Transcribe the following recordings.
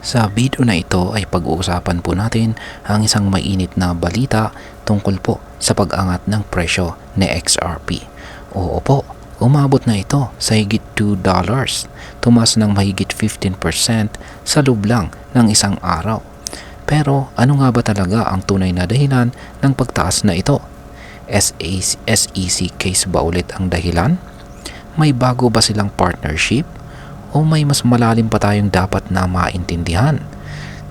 Sa video na ito ay pag-uusapan po natin ang isang mainit na balita tungkol po sa pag-angat ng presyo ni XRP. Oo po, umabot na ito sa higit $2. Tumaas ng mahigit 15% sa loob lang ng isang araw. Pero ano nga ba talaga ang tunay na dahilan ng pagtaas na ito? SEC case ba ulit ang dahilan? May bago ba silang partnership? O may mas malalim pa tayong dapat na maintindihan?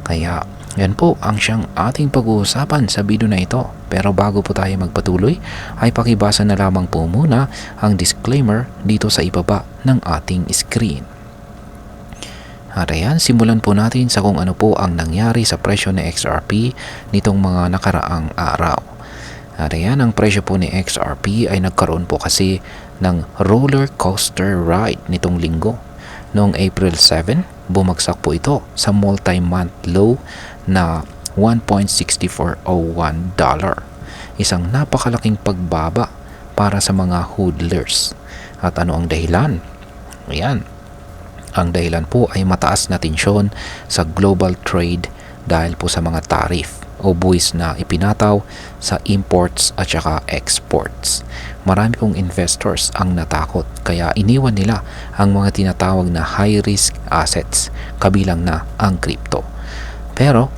Kaya yan po ang siyang ating pag-uusapan sa video na ito. Pero bago po tayo magpatuloy ay pakibasa na lamang po muna ang disclaimer dito sa ibaba ng ating screen. At ayan, simulan po natin sa kung ano po ang nangyari sa presyo ni XRP nitong mga nakaraang araw. At ayan, ang presyo po ni XRP ay nagkaroon po kasi ng roller coaster ride nitong linggo. Noong April 7, bumagsak po ito sa multi-month low na $1.6401. Isang napakalaking pagbaba para sa mga hodlers. At ano ang dahilan? Ayan. Ang dahilan po ay mataas na tensyon sa global trade dahil po sa mga tariff o buwis na ipinataw sa imports at saka exports. Marami pong investors ang natakot kaya iniwan nila ang mga tinatawag na high-risk assets kabilang na ang crypto. Pero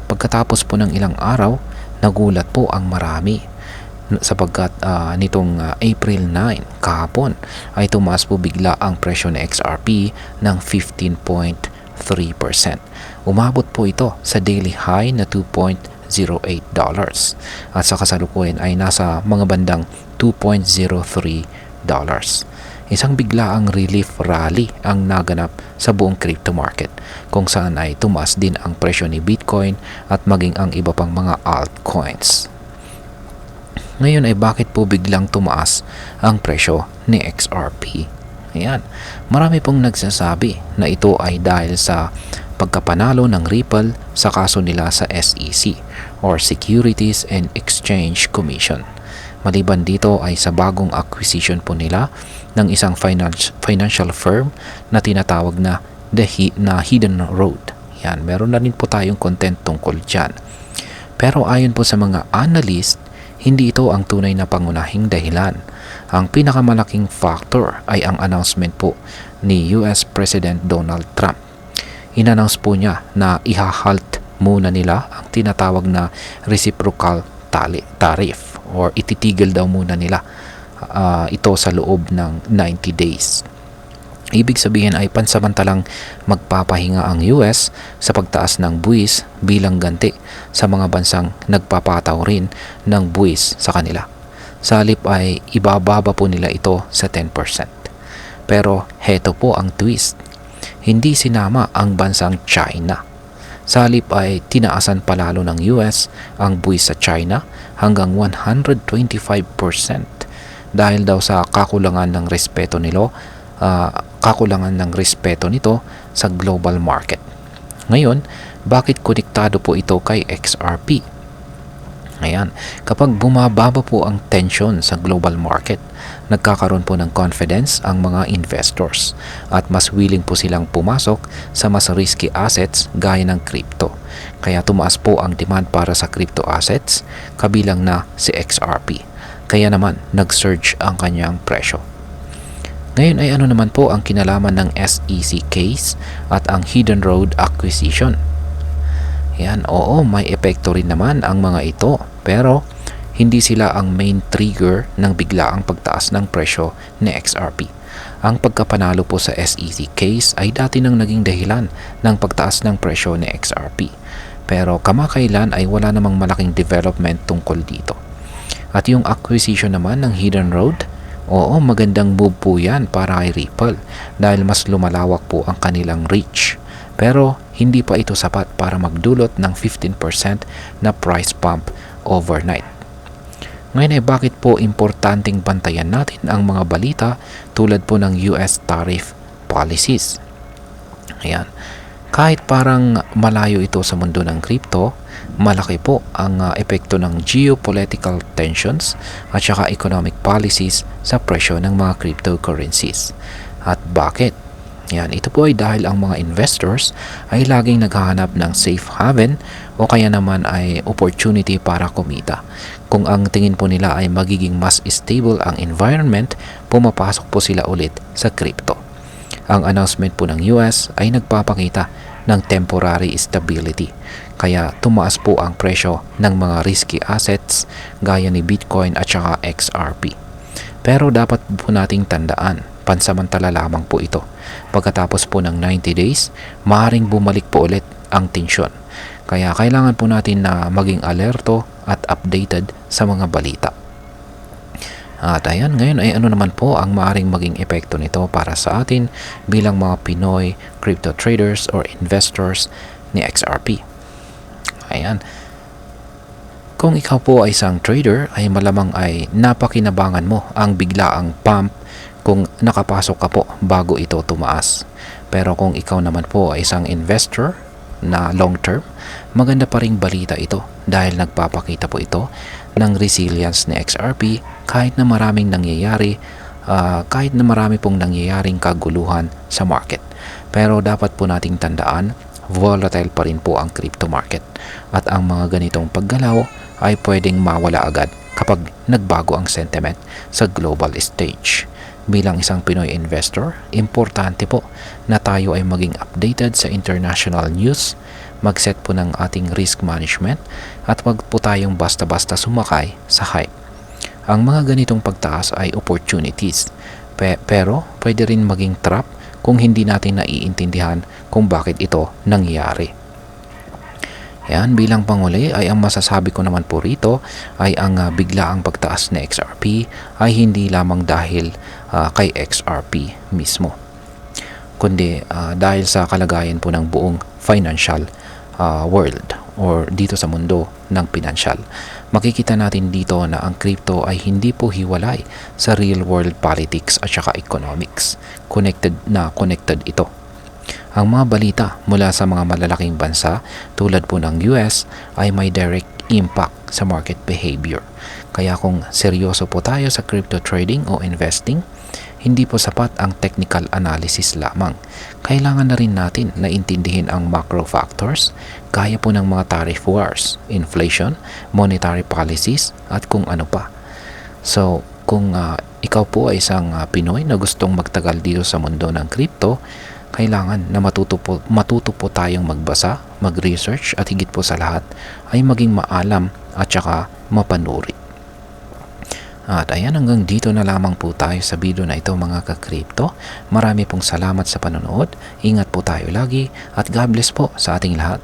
pagkatapos po ng ilang araw, nagulat po ang marami sapagkat nitong April 9 kahapon ay tumaas po bigla ang presyo ng XRP ng 15.3%. Umabot po ito sa daily high na $2.08 at sa kasalukuyan ay nasa mga bandang $2.03. Isang biglaang relief rally ang naganap sa buong crypto market kung saan ay tumaas din ang presyo ni Bitcoin at maging ang iba pang mga altcoins. Ngayon ay bakit po biglang tumaas ang presyo ni XRP? Ayan, marami pong nagsasabi na ito ay dahil sa pagkapanalo ng Ripple sa kaso nila sa SEC or Securities and Exchange Commission. Maliban dito ay sa bagong acquisition po nila ng isang financial firm na tinatawag na Hidden Road. Yan, meron na rin po tayong content tungkol dyan. Pero ayon po sa mga analyst, hindi ito ang tunay na pangunahing dahilan. Ang pinakamalaking factor ay ang announcement po ni US President Donald Trump. Inannounce po niya na ihahalt muna nila ang tinatawag na reciprocal tariff or ititigil daw muna nila ito sa loob ng 90 days. Ibig sabihin ay pansamantalang magpapahinga ang US sa pagtaas ng buwis bilang ganti sa mga bansang nagpapataw rin ng buwis sa kanila. Sa halip ay ibababa po nila ito sa 10%. Pero heto po ang twist. Hindi sinama ang bansang China. Sa halip ay tinaasan palalo ng US ang buwis sa China hanggang 125% dahil daw sa kakulangan ng respeto nito sa global market. Ngayon, bakit konektado po ito kay XRP? Ayan, kapag bumababa po ang tension sa global market, nagkakaroon po ng confidence ang mga investors at mas willing po silang pumasok sa mas risky assets gaya ng crypto. Kaya tumaas po ang demand para sa crypto assets kabilang na si XRP. Kaya naman nag-surge ang kanyang presyo. Ngayon ay ano naman po ang kinalaman ng SEC case at ang Hidden Road acquisition? Yan, oo, may epekto rin naman ang mga ito, pero hindi sila ang main trigger ng biglaang pagtaas ng presyo ni XRP. Ang pagkapanalo po sa SEC case ay dati nang naging dahilan ng pagtaas ng presyo ni XRP. Pero kamakailan ay wala namang malaking development tungkol dito. At yung acquisition naman ng Hidden Road, oo, magandang move po yan para kay Ripple dahil mas lumalawak po ang kanilang reach. Pero hindi pa ito sapat para magdulot ng 15% na price pump overnight. Ngayon ay bakit po importanteng bantayan natin ang mga balita tulad po ng US tariff policies? Ayan. Kahit parang malayo ito sa mundo ng crypto, malaki po ang epekto ng geopolitical tensions at saka economic policies sa presyo ng mga cryptocurrencies. At bakit? Yan, ito po ay dahil ang mga investors ay laging naghahanap ng safe haven o kaya naman ay opportunity para kumita. Kung ang tingin po nila ay magiging mas stable ang environment, pumapasok po sila ulit sa crypto. Ang announcement po ng US ay nagpapakita ng temporary stability. Kaya tumaas po ang presyo ng mga risky assets gaya ni Bitcoin at saka XRP. Pero dapat po nating tandaan, pansamantala lamang po ito. Pagkatapos po ng 90 days, maaaring bumalik po ulit ang tensyon. Kaya kailangan po natin na maging alerto at updated sa mga balita. At ayan, ngayon ay ano naman po ang maaaring maging epekto nito para sa atin bilang mga Pinoy crypto traders or investors ni XRP. Ayan. Kung ikaw po ay isang trader, ay malamang ay napakinabangan mo ang biglaang pump kung nakapasok ka po bago ito tumaas. Pero kung ikaw naman po ay isang investor na long term, maganda pa ring balita ito dahil nagpapakita po ito ng resilience ni XRP kahit na maraming nangyayari, kahit na marami pong nangyayaring kaguluhan sa market. Pero dapat po nating tandaan, volatile pa rin po ang crypto market at ang mga ganitong paggalaw ay pwedeng mawala agad kapag nagbago ang sentiment sa global stage. Bilang isang Pinoy investor, importante po na tayo ay maging updated sa international news, mag-set po ng ating risk management at wag po tayong basta-basta sumakay sa hype. Ang mga ganitong pagtaas ay opportunities, pero pwede rin maging trap kung hindi natin naiintindihan kung bakit ito nangyari. Yan, bilang panguli ay ang masasabi ko naman po rito ay ang biglaang pagtaas ng XRP ay hindi lamang dahil kay XRP mismo, kundi dahil sa kalagayan po ng buong financial world or dito sa mundo ng pinansyal. Makikita natin dito na ang crypto ay hindi po hiwalay sa real world politics at saka economics. Connected ito. Ang mga balita mula sa mga malalaking bansa tulad po ng US ay may direct impact sa market behavior. Kaya kung seryoso po tayo sa crypto trading o investing, hindi po sapat ang technical analysis lamang. Kailangan na rin natin na intindihin ang macro factors gaya po ng mga tariff wars, inflation, monetary policies at kung ano pa. So, kung ikaw po ay isang Pinoy na gustong magtagal dito sa mundo ng crypto, kailangan na matuto po tayong magbasa, mag-research at higit po sa lahat ay maging maalam at saka mapanuri. At ayan, hanggang dito na lamang po tayo sa video na ito mga ka-crypto. Marami pong salamat sa panonood. Ingat po tayo lagi at God bless po sa ating lahat.